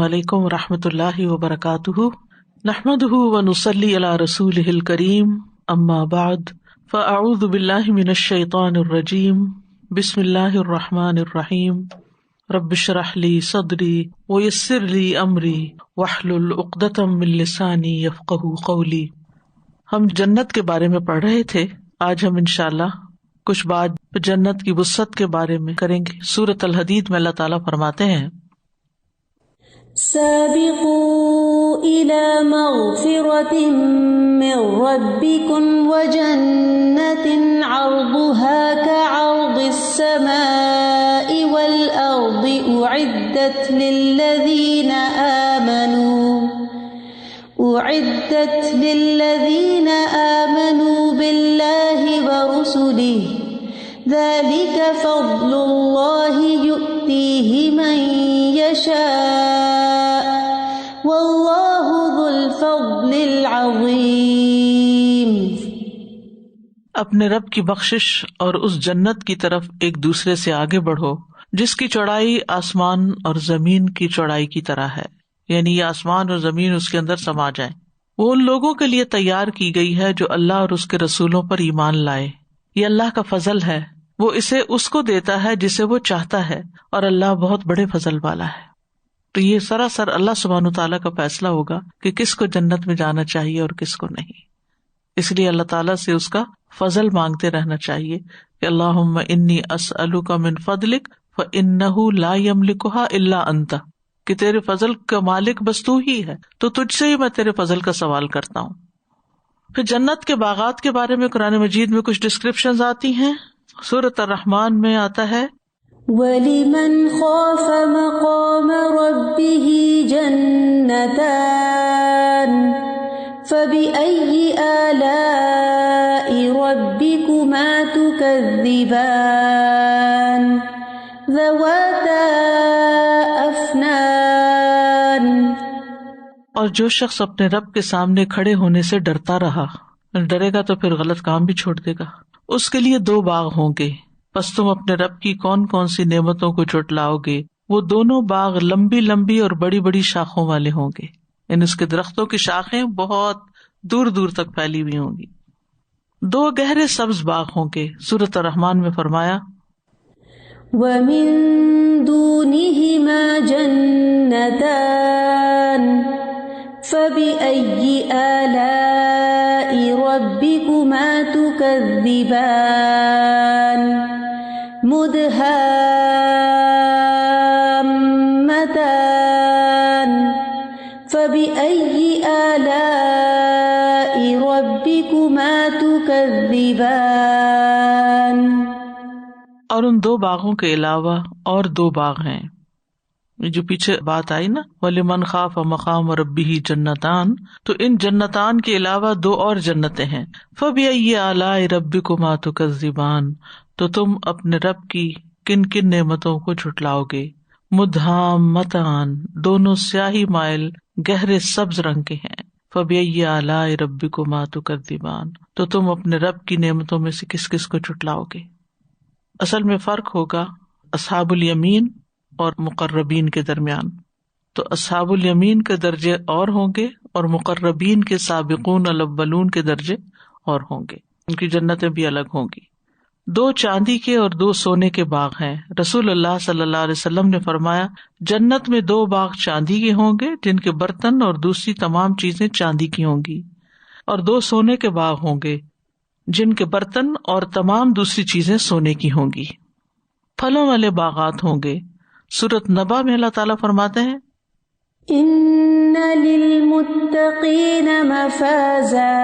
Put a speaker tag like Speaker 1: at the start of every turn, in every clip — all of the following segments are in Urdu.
Speaker 1: وعلیکم ورحمۃ اللہ وبرکاتہ، نحمدہ ونصلی علی رسولہ الکریم، اما بعد فاعوذ باللہ من الشیطان الرجیم، بسم اللہ الرحمن الرحیم، رب اشرح لی صدری ویسر لی امری واحلل عقدۃ من لسانی یفقہوا قولی۔ ہم جنت کے بارے میں پڑھ رہے تھے، آج ہم انشاءاللہ کچھ بات جنت کی وسعت کے بارے میں کریں گے۔ سورۃ الحدید میں اللہ تعالیٰ فرماتے ہیں،
Speaker 2: سابقوا إلى مغفرة من ربكم وجنة عرضها كعرض السماء والأرض أعدت للذين آمنوا بالله ورسله ذلك فضل الله يؤتيه من يشاء واللہ ذو الفضل العظیم۔
Speaker 1: اپنے رب کی بخشش اور اس جنت کی طرف ایک دوسرے سے آگے بڑھو جس کی چوڑائی آسمان اور زمین کی چوڑائی کی طرح ہے، یعنی یہ آسمان اور زمین اس کے اندر سما جائیں۔ وہ ان لوگوں کے لیے تیار کی گئی ہے جو اللہ اور اس کے رسولوں پر ایمان لائے، یہ اللہ کا فضل ہے، وہ اسے اس کو دیتا ہے جسے وہ چاہتا ہے، اور اللہ بہت بڑے فضل والا ہے۔ تو یہ سراسر اللہ سبحانہ تعالیٰ کا فیصلہ ہوگا کہ کس کو جنت میں جانا چاہیے اور کس کو نہیں۔ اس لیے اللہ تعالیٰ سے اس کا فضل مانگتے رہنا چاہیے کہ اللہم انی اسألک من فضلک فإنہ لا یملکھا الا انت، کہ تیرے فضل کا مالک بس تو ہی ہے، تو تجھ سے ہی میں تیرے فضل کا سوال کرتا ہوں۔ پھر جنت کے باغات کے بارے میں قرآن مجید میں کچھ ڈسکرپشنز آتی ہیں۔ سورۃ الرحمن میں آتا ہے،
Speaker 2: وَلِمَنْ خَافَ مَقَامَ رَبِّهِ جَنَّتَانِ فَبِأَيِّ آلَاءِ رَبِّكُمَا تُكَذِّبَانِ ذَوَاتَا أَفْنَانٍ۔
Speaker 1: اور جو شخص اپنے رب کے سامنے کھڑے ہونے سے ڈرتا رہا، ڈرے گا تو پھر غلط کام بھی چھوڑ دے گا، اس کے لیے 2 باغ ہوں گے، پس تم اپنے رب کی کون کون سی نعمتوں کو جھٹلاؤ گے؟ وہ دونوں باغ لمبی لمبی اور بڑی بڑی شاخوں والے ہوں گے، یعنی اس کے درختوں کی شاخیں بہت دور دور تک پھیلی ہوئی ہوں گی۔ 2 گہرے سبز باغ ہوں گے۔ سورۃ الرحمن میں فرمایا،
Speaker 2: وَمِن دُونِهِمَا جَنَّتَانِ فَبِأَيِّ آلَاءِ رَبِّكُمَا تُكَذِّبَانِ مُدْهَامَّتَانِ فَبِأَيِّ آلَاءِ رَبِّكُمَا تُكَذِّبَانِ۔
Speaker 1: اور ان 2 باغوں کے علاوہ اور 2 باغ ہیں، جو پیچھے بات آئی نا، وَلِمَنْ خَافَ مَقَامَ رَبِّهِ جَنَّتَانِ، تو ان جنتان کے علاوہ 2 اور جنتیں ہیں۔ فَبِأَيِّ آلَاءِ رَبِّكُمَا تُكَذِّبَانِ، تو تم اپنے رب کی کن کن نعمتوں کو جھٹلاؤ گے؟ مُدْهَامَّتَانِ، دونوں سیاہی مائل گہرے سبز رنگ کے ہیں۔ فَبِأَيِّ آلَاءِ رَبِّكُمَا تُكَذِّبَانِ، تو تم اپنے رب کی نعمتوں میں سے کس کس کو جھٹلاؤ گے؟ اصل میں فرق ہوگا اصحاب الیمین اور مقربین کے درمیان۔ تو اصحاب الیمین کے درجے اور ہوں گے اور مقربین کے سابقون الاولون کے درجے اور ہوں گے، ان کی جنتیں بھی الگ ہوں گی۔ 2 چاندی کے اور 2 سونے کے باغ ہیں۔ رسول اللہ صلی اللہ علیہ وسلم نے فرمایا، جنت میں 2 باغ چاندی کے ہوں گے جن کے برتن اور دوسری تمام چیزیں چاندی کی ہوں گی، اور 2 سونے کے باغ ہوں گے جن کے برتن اور تمام دوسری چیزیں سونے کی ہوں گی۔ پھلوں والے باغات ہوں گے۔ سورۃ نبا میں اللہ تعالیٰ فرماتے ہیں،
Speaker 2: ان للمتقین مفازا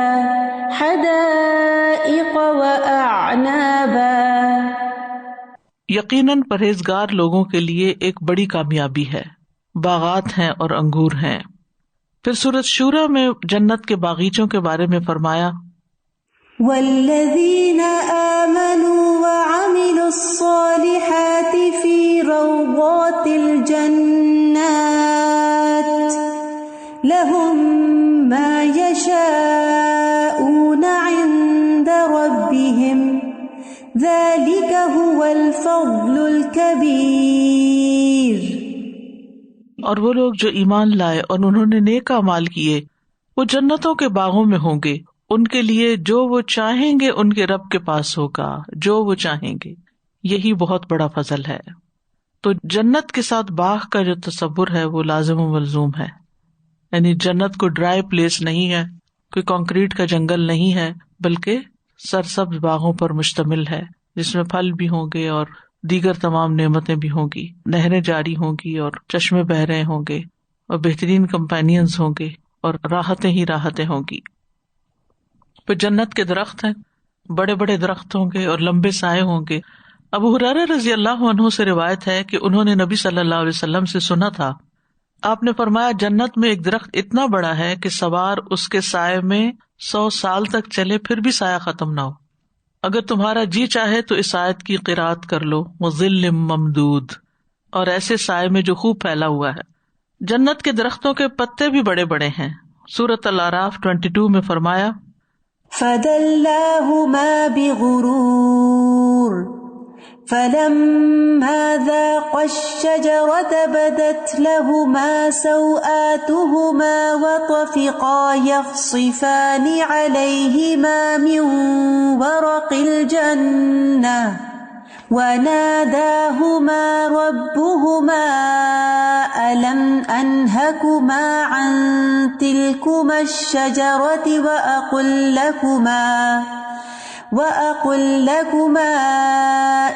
Speaker 2: حدائق واعنابا،
Speaker 1: یقیناً پرہیزگار لوگوں کے لیے ایک بڑی کامیابی ہے، باغات ہیں اور انگور ہیں۔ پھر سورۃ شورى میں جنت کے باغیچوں کے بارے میں فرمایا،
Speaker 2: والذین آمنوا وعملوا الصالحات فی روضات الجنات لهم ما يشاءون عند ربهم ذلك هو الفضل الكبیر۔
Speaker 1: اور وہ لوگ جو ایمان لائے اور انہوں نے نیک اعمال کیے وہ جنتوں کے باغوں میں ہوں گے، ان کے لیے جو وہ چاہیں گے ان کے رب کے پاس ہوگا، جو وہ چاہیں گے. یہی بہت بڑا فضل ہے. تو جنت کے ساتھ باغ کا جو تصور ہے وہ لازم و ملزوم ہے. یعنی جنت کو ڈرائی پلیس نہیں ہے، کوئی کنکریٹ کا جنگل نہیں ہے، بلکہ سرسبز باغوں پر مشتمل ہے، جس میں پھل بھی ہوں گے اور دیگر تمام نعمتیں بھی ہوں گی، نہریں جاری ہوں گی اور چشمے بہ رہے ہوں گے اور بہترین کمپینینز ہوں گے اور راحتیں ہی راحتیں ہوں گی. پھر جنت کے درخت ہیں، بڑے بڑے درخت ہوں گے اور لمبے سائے ہوں گے. ابو ہریرہ رضی اللہ عنہ سے روایت ہے کہ انہوں نے نبی صلی اللہ علیہ وسلم سے سنا تھا، آپ نے فرمایا جنت میں ایک درخت اتنا بڑا ہے کہ سوار اس کے سائے میں 100 سال تک چلے پھر بھی سایہ ختم نہ ہو. اگر تمہارا جی چاہے تو اس آیت کی قرات کر لو، وظل ممدود، اور ایسے سائے میں جو خوب پھیلا ہوا ہے. جنت کے درختوں کے پتے بھی بڑے بڑے ہیں. سورۃ الاعراف 22 میں فرمایا
Speaker 2: فَدَلَّاهُمَا بِغُرُورٍ فَلَمَّا ذَاقَا الشَّجَرَةَ بَدَتْ لَهُمَا سَوْآتُهُمَا وَطَفِقَا يَخْصِفَانِ عَلَيْهِمَا مِنْ وَرَقِ الْجَنَّةِ وَنَادَاهُمَا رَبُّهُمَا أَلَمْ أَنْهَكُمَا عَنْ تِلْكُمَا الشَّجَرَةِ وَأَقُلْ لَكُمَا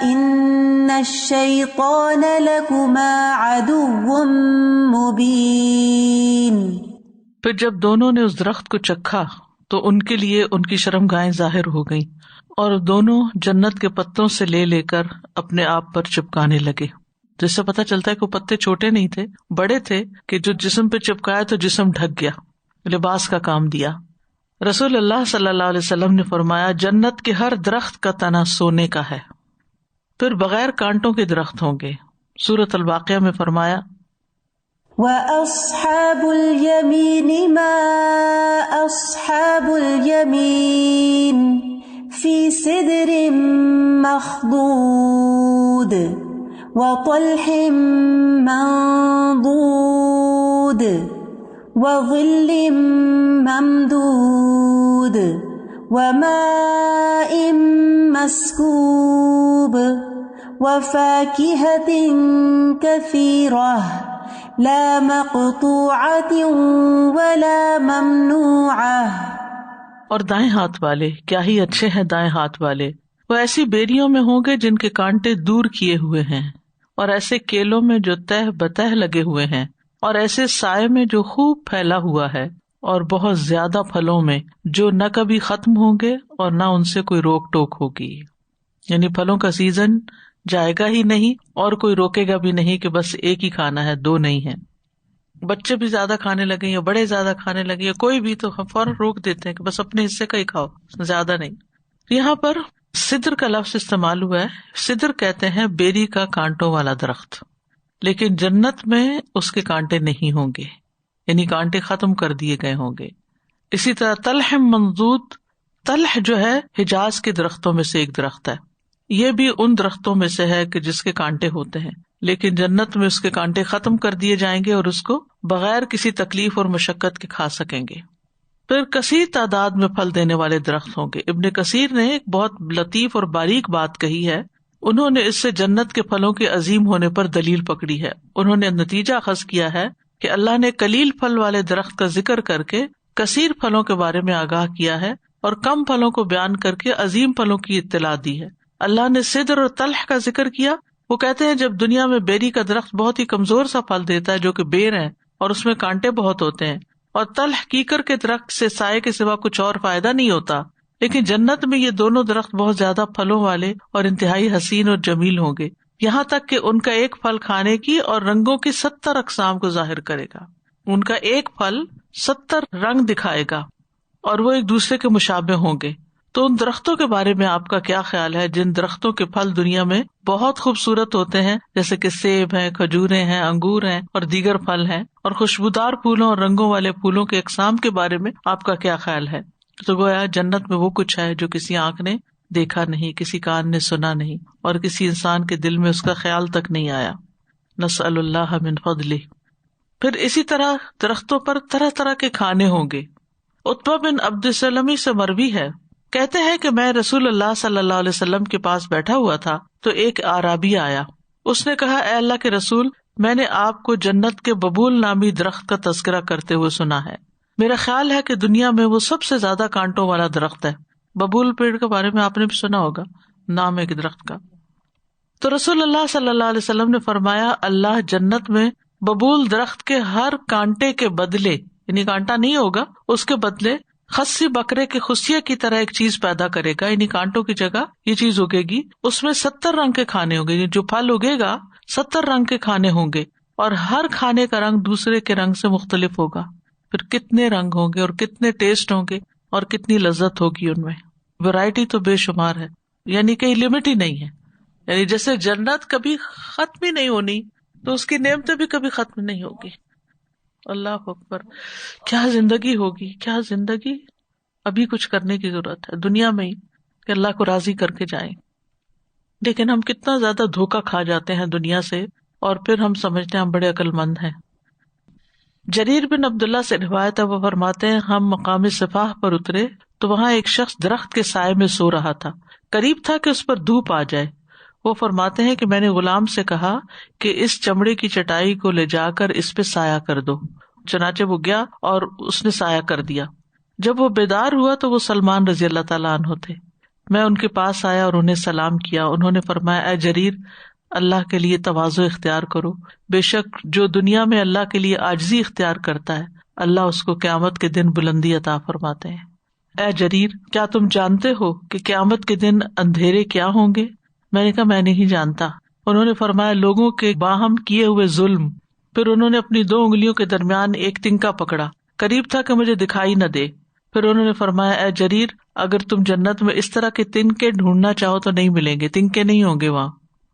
Speaker 2: إِنَّ الشَّيْطَانَ لَكُمَا عَدُوٌّ مُبِينٌ.
Speaker 1: پھر جب دونوں نے اس درخت کو چکھا تو ان کے لیے ان کی شرمگاہیں ظاہر ہو گئیں اور دونوں جنت کے پتوں سے لے کر اپنے آپ پر چپکانے لگے. جس سے پتہ چلتا ہے کہ وہ پتے چھوٹے نہیں تھے، بڑے تھے، کہ جو جسم پہ چپکایا تو جسم ڈھک گیا، لباس کا کام دیا. رسول اللہ صلی اللہ علیہ وسلم نے فرمایا جنت کے ہر درخت کا تنا سونے کا ہے. پھر بغیر کانٹوں کے درخت ہوں گے. سورۃ الواقعہ میں فرمایا
Speaker 2: وَأَصْحَابُ الْيَمِينِ مَا أَصْحَابُ الْيَمِينِ فِي سِدْرٍ مَّخْضُودٍ وَطَلْحٍ مَّنضُودٍ وَظِلٍّ مَّمْدُودٍ وَمَاءٍ مَّسْكُوبٍ وَفَاكِهَةٍ كَثِيرَةٍ لا مقطوعة ولا ممنوعة.
Speaker 1: اور دائیں ہاتھ والے کیا ہی اچھے ہیں دائیں ہاتھ والے، وہ ایسی بیریوں میں ہوں گے جن کے کانٹے دور کیے ہوئے ہیں، اور ایسے کیلوں میں جو تہ بتہ لگے ہوئے ہیں، اور ایسے سائے میں جو خوب پھیلا ہوا ہے، اور بہت زیادہ پھلوں میں جو نہ کبھی ختم ہوں گے اور نہ ان سے کوئی روک ٹوک ہوگی. یعنی پھلوں کا سیزن جائے گا ہی نہیں اور کوئی روکے گا بھی نہیں کہ بس ایک ہی کھانا ہے، دو نہیں ہے. بچے بھی زیادہ کھانے لگے یا بڑے زیادہ کھانے لگے یا کوئی بھی، تو ہم فوراً روک دیتے ہیں کہ بس اپنے حصے کا ہی کھاؤ، زیادہ نہیں. یہاں پر سدر کا لفظ استعمال ہوا ہے. سدر کہتے ہیں بیری کا کانٹوں والا درخت، لیکن جنت میں اس کے کانٹے نہیں ہوں گے، یعنی کانٹے ختم کر دیے گئے ہوں گے. اسی طرح طلح منضود، طلح جو ہے حجاز کے درختوں میں سے ایک درخت ہے. یہ بھی ان درختوں میں سے ہے کہ جس کے کانٹے ہوتے ہیں، لیکن جنت میں اس کے کانٹے ختم کر دیے جائیں گے اور اس کو بغیر کسی تکلیف اور مشقت کے کھا سکیں گے. پھر کثیر تعداد میں پھل دینے والے درخت ہوں گے. ابن کثیر نے ایک بہت لطیف اور باریک بات کہی ہے. انہوں نے اس سے جنت کے پھلوں کے عظیم ہونے پر دلیل پکڑی ہے. انہوں نے نتیجہ اخذ کیا ہے کہ اللہ نے قلیل پھل والے درخت کا ذکر کر کے کثیر پھلوں کے بارے میں آگاہ کیا ہے اور کم پھلوں کو بیان کر کے عظیم پھلوں کی اطلاع دی ہے. اللہ نے سدر اور طلح کا ذکر کیا. وہ کہتے ہیں جب دنیا میں بیری کا درخت بہت ہی کمزور سا پھل دیتا ہے جو کہ بیر ہے اور اس میں کانٹے بہت ہوتے ہیں، اور طلح کیکر کے درخت سے سائے کے سوا کچھ اور فائدہ نہیں ہوتا، لیکن جنت میں یہ دونوں درخت بہت زیادہ پھلوں والے اور انتہائی حسین اور جمیل ہوں گے، یہاں تک کہ ان کا ایک پھل کھانے کی اور رنگوں کی 70 اقسام کو ظاہر کرے گا. ان کا ایک پھل 70 رنگ دکھائے گا اور وہ ایک دوسرے کے مشابہ ہوں گے. تو ان درختوں کے بارے میں آپ کا کیا خیال ہے جن درختوں کے پھل دنیا میں بہت خوبصورت ہوتے ہیں، جیسے کہ سیب ہیں، کھجوریں ہیں، انگور ہیں اور دیگر پھل ہیں، اور خوشبودار پھولوں اور رنگوں والے پھولوں کے اقسام کے بارے میں آپ کا کیا خیال ہے؟ تو گویا جنت میں وہ کچھ ہے جو کسی آنکھ نے دیکھا نہیں، کسی کان نے سنا نہیں، اور کسی انسان کے دل میں اس کا خیال تک نہیں آیا. نسأل اللہ من فضلہ. پھر اسی طرح درختوں پر طرح طرح کے کھانے ہوں گے. عتبہ بن عبد السلمی سے مروی ہے، کہتے ہیں کہ میں رسول اللہ صلی اللہ علیہ وسلم کے پاس بیٹھا ہوا تھا تو ایک اعرابی آیا. اس نے کہا، اے اللہ کے رسول، میں نے آپ کو جنت کے ببول نامی درخت کا تذکرہ کرتے ہوئے سنا ہے. میرا خیال ہے کہ دنیا میں وہ سب سے زیادہ کانٹوں والا درخت ہے. ببول پیڑ کے بارے میں آپ نے بھی سنا ہوگا، نام ایک درخت کا. تو رسول اللہ صلی اللہ علیہ وسلم نے فرمایا، اللہ جنت میں ببول درخت کے ہر کانٹے کے بدلے، یعنی کانٹا نہیں ہوگا، اس کے بدلے خصی بکرے کے خصیے کی طرح ایک چیز پیدا کرے گا. یعنی کانٹوں کی جگہ یہ چیز اگے گی، اس میں 70 رنگ کے کھانے ہوں گے. جو پھل اگے گا 70 رنگ کے کھانے ہوں گے، اور ہر کھانے کا رنگ دوسرے کے رنگ سے مختلف ہوگا. پھر کتنے رنگ ہوں گے اور کتنے ٹیسٹ ہوں گے اور کتنی لذت ہوگی ان میں. ویرائٹی تو بے شمار ہے، یعنی کہیں لمٹ ہی نہیں ہے. یعنی جیسے جنت کبھی ختم ہی نہیں ہونی، تو اس کی نعمتیں بھی کبھی ختم نہیں ہوگی. اللہ اکبر، کیا زندگی ہوگی، کیا زندگی. ابھی کچھ کرنے کی ضرورت ہے دنیا میں ہی کہ اللہ کو راضی کر کے جائیں. لیکن ہم کتنا زیادہ دھوکا کھا جاتے ہیں دنیا سے، اور پھر ہم سمجھتے ہیں ہم بڑے عقل مند ہیں. جریر بن عبداللہ سے روایت ہے، وہ فرماتے ہیں، ہم مقام صفاح پر اترے تو وہاں ایک شخص درخت کے سائے میں سو رہا تھا. قریب تھا کہ اس پر دھوپ آ جائے. وہ فرماتے ہیں کہ میں نے غلام سے کہا کہ اس چمڑے کی چٹائی کو لے جا کر اس پہ سایہ کر دو. چنانچہ وہ گیا اور اس نے سایہ کر دیا. جب وہ بیدار ہوا تو وہ سلمان رضی اللہ تعالیٰ عنہ تھے. میں ان کے پاس آیا اور انہیں سلام کیا. انہوں نے فرمایا، اے جریر، اللہ کے لیے تواضع اختیار کرو. بے شک جو دنیا میں اللہ کے لیے عاجزی اختیار کرتا ہے، اللہ اس کو قیامت کے دن بلندی عطا فرماتے ہیں. اے جریر، کیا تم جانتے ہو کہ قیامت کے دن اندھیرے کیا ہوں گے؟ میں نے کہا، میں نہیں جانتا. انہوں نے فرمایا، لوگوں کے باہم کیے ہوئے ظلم. پھر انہوں نے اپنی 2 انگلیوں کے درمیان ایک تنکا پکڑا، قریب تھا کہ مجھے دکھائی نہ دے. پھر انہوں نے فرمایا، اے جریر، اگر تم جنت میں اس طرح کے تنکے ڈھونڈنا چاہو تو نہیں ملیں گے، تنکے نہیں ہوں گے وہاں.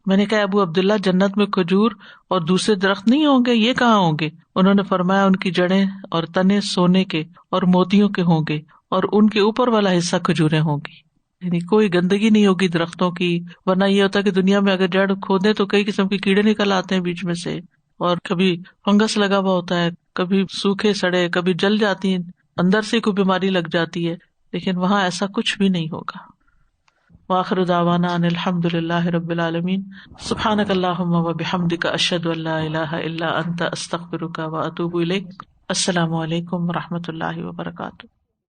Speaker 1: میں نے کہا، ابو عبداللہ، جنت میں کھجور اور دوسرے درخت نہیں ہوں گے، یہ کہاں ہوں گے؟ انہوں نے فرمایا، ان کی جڑیں اور تنے سونے کے اور موتیوں کے ہوں گے، اور ان کے اوپر والا حصہ کھجوریں ہوں گی. یعنی کوئی گندگی نہیں ہوگی درختوں کی. ورنہ یہ ہوتا ہے کہ دنیا میں اگر جڑ کھودے تو کئی قسم کے کیڑے نکل آتے ہیں بیچ میں سے، اور کبھی فنگس لگا ہوا ہوتا ہے، کبھی سوکھے سڑے، کبھی جل جاتی ہیں، اندر سے کوئی بیماری لگ جاتی ہے. لیکن وہاں ایسا کچھ بھی نہیں ہوگا. وآخر دعوانا ان الحمد للہ رب العالمین. سبحانک اللہم و بحمدک، اشہد ان لا الہ الا انت، استغفرک و اتوب الیک. السلام علیکم و رحمۃ اللہ وبرکاتہ.